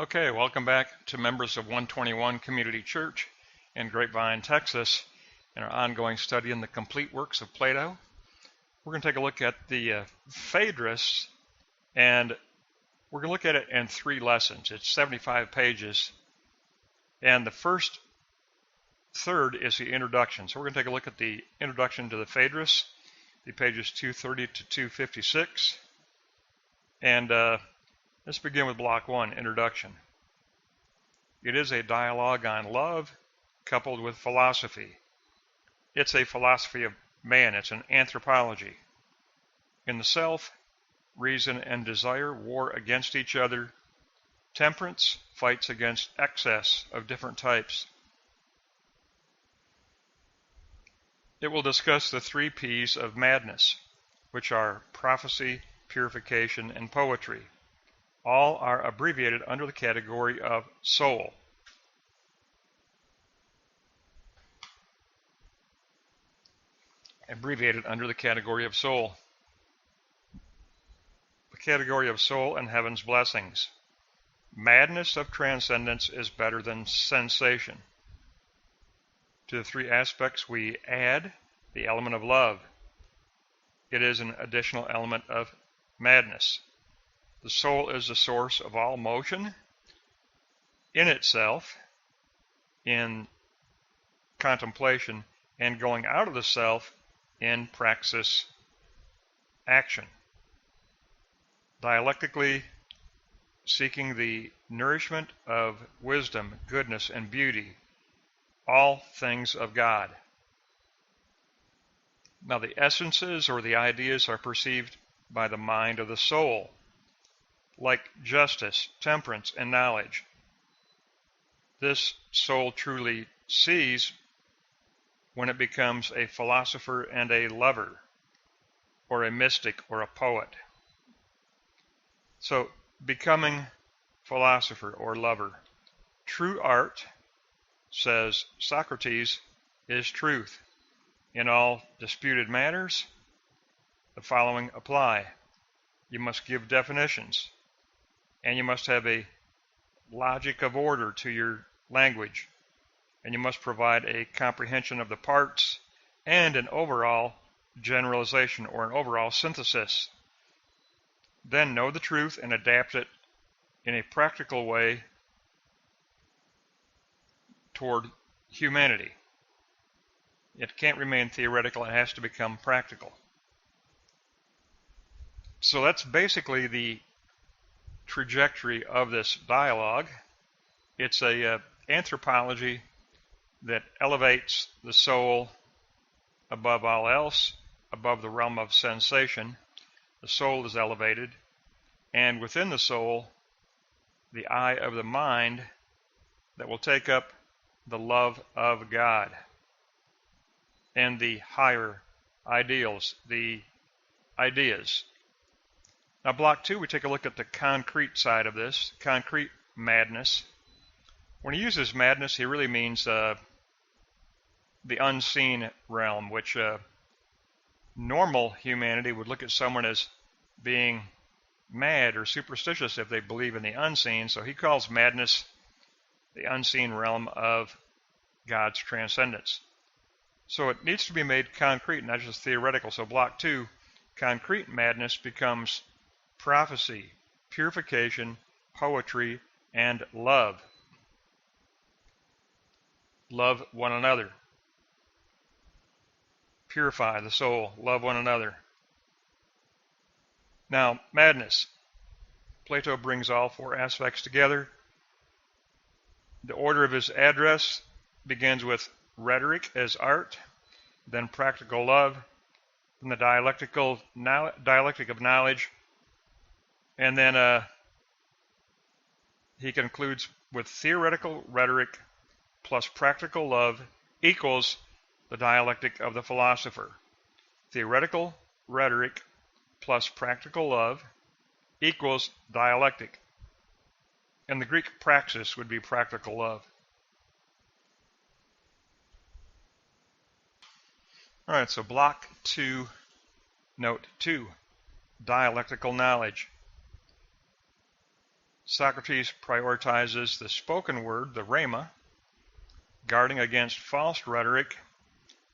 Okay, welcome back to members of 121 Community Church in Grapevine, Texas, in our ongoing study in the complete works of Plato. We're going to take a look at the Phaedrus, and we're going to look at it in 3 lessons. It's 75 pages, and the first third is the introduction. So we're going to take a look at the introduction to the Phaedrus, the pages 230 to 256, and let's begin with Block 1, Introduction. It is a dialogue on love coupled with philosophy. It's a philosophy of man. It's an anthropology. In the self, reason and desire war against each other. Temperance fights against excess of different types. It will discuss the 3 P's of madness, which are prophecy, purification, and poetry. All are abbreviated under the category of soul. Abbreviated under the category of soul. The category of soul and heaven's blessings. Madness of transcendence is better than sensation. To the 3 aspects we add the element of love. It is an additional element of madness. The soul is the source of all motion in itself, in contemplation, and going out of the self in praxis action. Dialectically seeking the nourishment of wisdom, goodness, and beauty, all things of God. Now the essences or the ideas are perceived by the mind of the soul, like justice, temperance, and knowledge. This soul truly sees when it becomes a philosopher and a lover, or a mystic or a poet. So, becoming philosopher or lover. True art, says Socrates, is truth. In all disputed matters, the following apply. You must give definitions, and you must have a logic of order to your language, and you must provide a comprehension of the parts and an overall generalization or an overall synthesis. Then know the truth and adapt it in a practical way toward humanity. It can't remain theoretical, it has to become practical. So that's basically the trajectory of this dialogue. It's a anthropology that elevates the soul above all else, above the realm of sensation. The soul is elevated, and within the soul, the eye of the mind that will take up the love of God and the higher ideals, the ideas. Now, Block 2, we take a look at the concrete side of this, concrete madness. When he uses madness, he really means the unseen realm, which normal humanity would look at someone as being mad or superstitious if they believe in the unseen. So he calls madness the unseen realm of God's transcendence. So it needs to be made concrete, not just theoretical. So Block 2, concrete madness becomes prophecy, purification, poetry, and love. Love one another. Purify the soul. Love one another. Now, madness. Plato brings all 4 aspects together. The order of his address begins with rhetoric as art, then practical love, then the dialectic of knowledge, and then he concludes with theoretical rhetoric plus practical love equals the dialectic of the philosopher. Theoretical rhetoric plus practical love equals dialectic. And the Greek praxis would be practical love. All right, so Block 2, Note 2, dialectical knowledge. Socrates prioritizes the spoken word, the rhema, guarding against false rhetoric.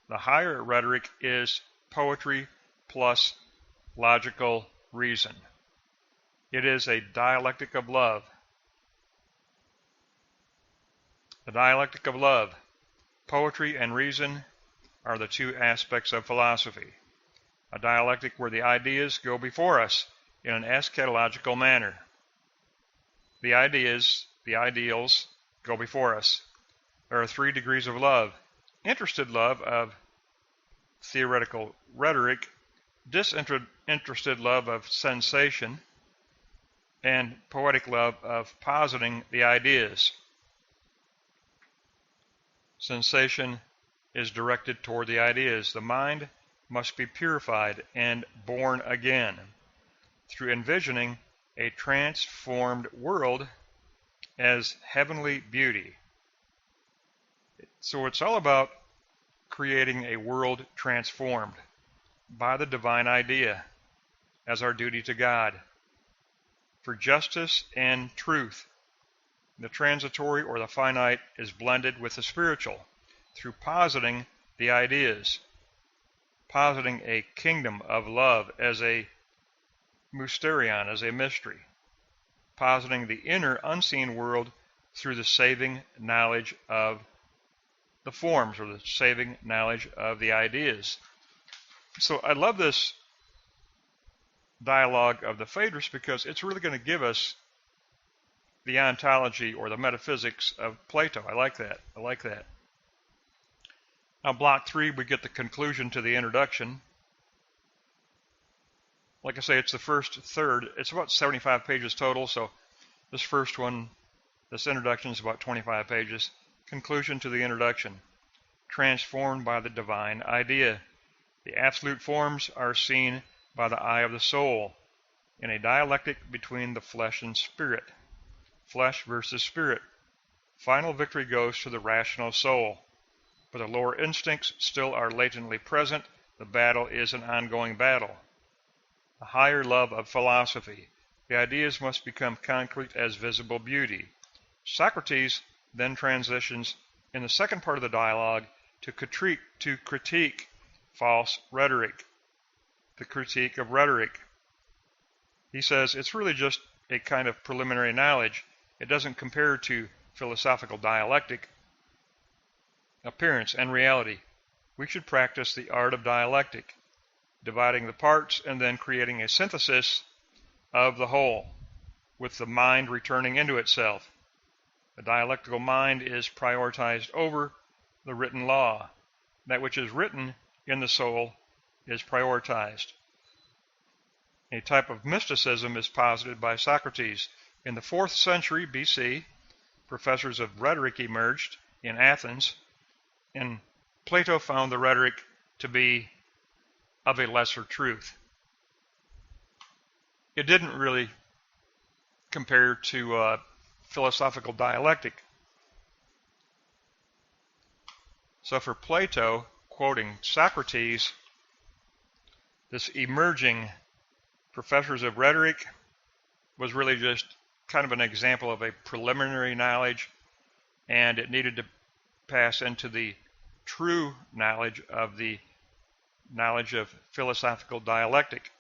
The higher rhetoric is poetry plus logical reason. It is a dialectic of love. The dialectic of love. Poetry and reason are the two aspects of philosophy. A dialectic where the ideas go before us in an eschatological manner. The ideas, the ideals, go before us. There are 3 degrees of love. Interested love of theoretical rhetoric, disinterested love of sensation, and poetic love of positing the ideas. Sensation is directed toward the ideas. The mind must be purified and born again through envisioning a transformed world as heavenly beauty. So it's all about creating a world transformed by the divine idea as our duty to God. For justice and truth, the transitory or the finite is blended with the spiritual through positing the ideas, positing a kingdom of love as a mysterion, as a mystery, positing the inner unseen world through the saving knowledge of the forms, or the saving knowledge of the ideas. So I love this dialogue of the Phaedrus because it's really going to give us the ontology or the metaphysics of Plato. I like that. Now, block 3, we get the conclusion to the introduction. Like I say, it's the first third. It's about 75 pages total, so this first one, this introduction is about 25 pages. Conclusion to the introduction. Transformed by the divine idea. The absolute forms are seen by the eye of the soul in a dialectic between the flesh and spirit. Flesh versus spirit. Final victory goes to the rational soul. But the lower instincts still are latently present. The battle is an ongoing battle. The higher love of philosophy. The ideas must become concrete as visible beauty. Socrates then transitions in the second part of the dialogue to critique false rhetoric. The critique of rhetoric. He says it's really just a kind of preliminary knowledge. It doesn't compare to philosophical dialectic, appearance, and reality. We should practice the art of dialectic, dividing the parts and then creating a synthesis of the whole, with the mind returning into itself. The dialectical mind is prioritized over the written law. That which is written in the soul is prioritized. A type of mysticism is posited by Socrates. In the 4th century BC, professors of rhetoric emerged in Athens, and Plato found the rhetoric to be of a lesser truth. It didn't really compare to philosophical dialectic. So for Plato, quoting Socrates, this emerging professors of rhetoric was really just kind of an example of a preliminary knowledge, and it needed to pass into the true knowledge of philosophical dialectic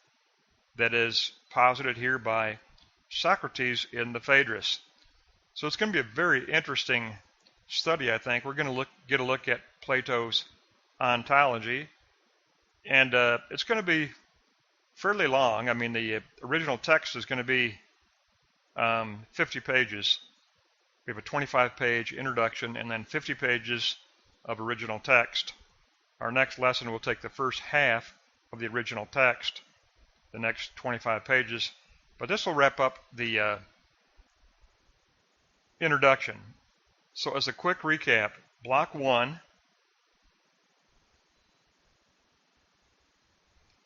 that is posited here by Socrates in the Phaedrus. So it's going to be a very interesting study, I think. We're going to get a look at Plato's ontology, and it's going to be fairly long. I mean, the original text is going to be 50 pages. We have a 25-page introduction and then 50 pages of original text. Our next lesson will take the first half of the original text, the next 25 pages. But this will wrap up the introduction. So as a quick recap, block 1,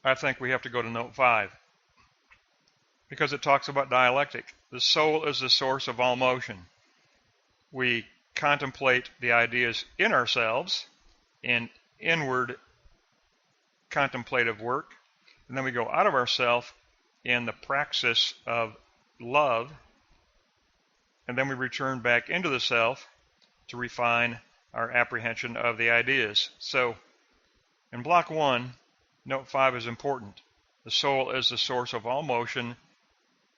I think we have to go to note 5 because it talks about dialectic. The soul is the source of all motion. We contemplate the ideas in ourselves in inward contemplative work, and then we go out of ourselves in the praxis of love and then we return back into the self to refine our apprehension of the ideas. So in block 1, note 5 is important. The soul is the source of all motion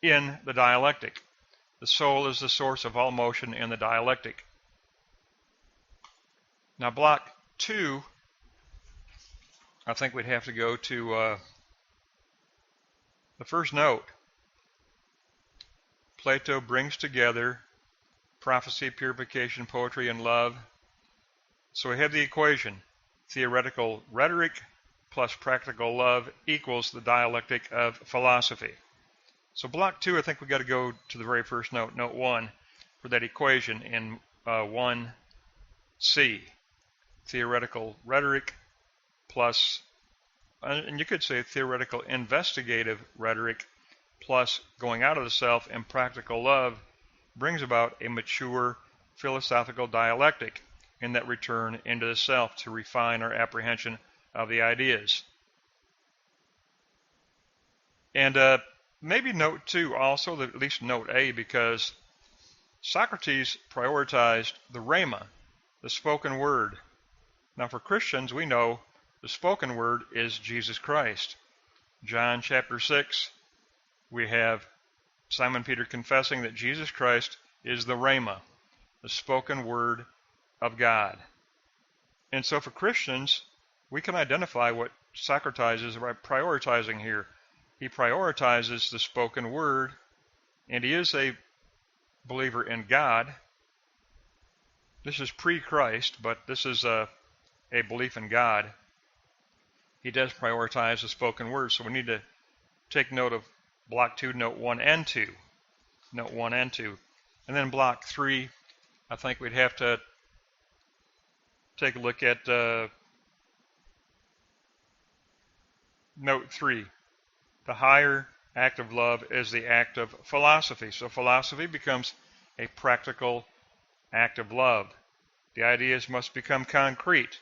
in the dialectic. The soul is the source of all motion in the dialectic. Now block 2, I think we'd have to go to the first note. Plato brings together prophecy, purification, poetry, and love. So we have the equation. Theoretical rhetoric plus practical love equals the dialectic of philosophy. So block 2, I think we've got to go to the very first note, note 1, for that equation in 1C. Theoretical rhetoric plus, and you could say theoretical investigative rhetoric plus going out of the self and practical love brings about a mature philosophical dialectic in that return into the self to refine our apprehension of the ideas. And maybe note 2 also, at least note A, because Socrates prioritized the rhema, the spoken word. Now for Christians, we know the spoken word is Jesus Christ. John chapter 6, we have Simon Peter confessing that Jesus Christ is the rhema, the spoken word of God. And so for Christians, we can identify what Socrates is prioritizing here. He prioritizes the spoken word, and he is a believer in God. This is pre-Christ, but this is a belief in God. He does prioritize the spoken word, so we need to take note of block 2, note 1 and 2. Note 1 and 2. And then block 3, I think we'd have to take a look at note 3. The higher act of love is the act of philosophy. So philosophy becomes a practical act of love. The ideas must become concrete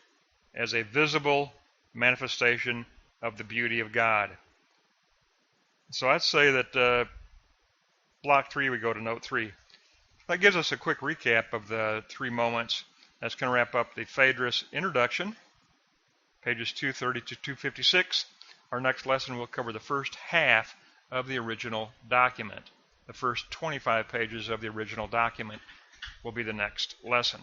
as a visible manifestation of the beauty of God. So I'd say that block 3, we go to note 3. That gives us a quick recap of the 3 moments. That's going to wrap up the Phaedrus introduction, pages 230 to 256. Our next lesson will cover the first half of the original document. The first 25 pages of the original document will be the next lesson.